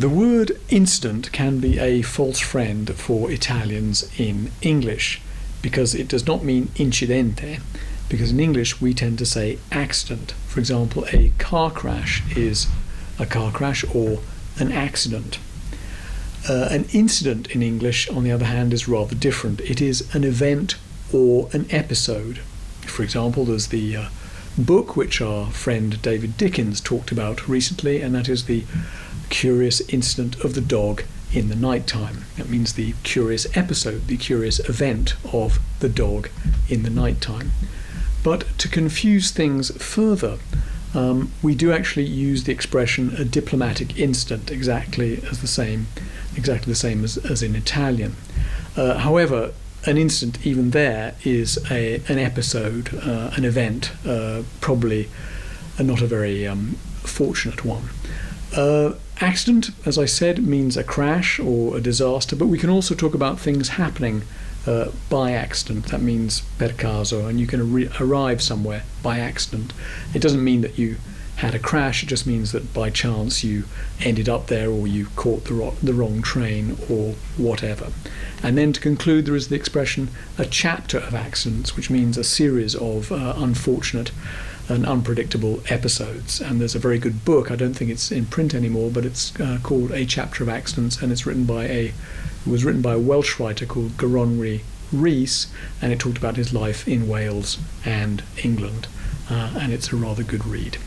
The word incident can be a false friend for Italians in English because it does not mean incidente, because in English we tend to say accident. For example, a car crash is a car crash or an accident. An incident in English, on the other hand, is rather different. It is an event or an episode. For example, there's the book which our friend David Dickens talked about recently, and that is The Curious Incident of the Dog in the Night Time. That means the curious episode, the curious event of the dog in the night time. But to confuse things further, we do actually use the expression a diplomatic incident exactly the same as in Italian. However, an incident even there is an episode, an event, probably not a very fortunate one. Accident, as I said, means a crash or a disaster, but we can also talk about things happening by accident. That means per caso, and you can arrive somewhere by accident. It doesn't mean that you had a crash, it just means that by chance you ended up there, or you caught the wrong train, or whatever. And then to conclude, there is the expression a chapter of accidents, which means a series of unfortunate and unpredictable episodes. And there's a very good book, I don't think it's in print anymore, but it's called A Chapter of Accidents, and it was written by a Welsh writer called Gronwy Rhys, and it talked about his life in Wales and England, and it's a rather good read.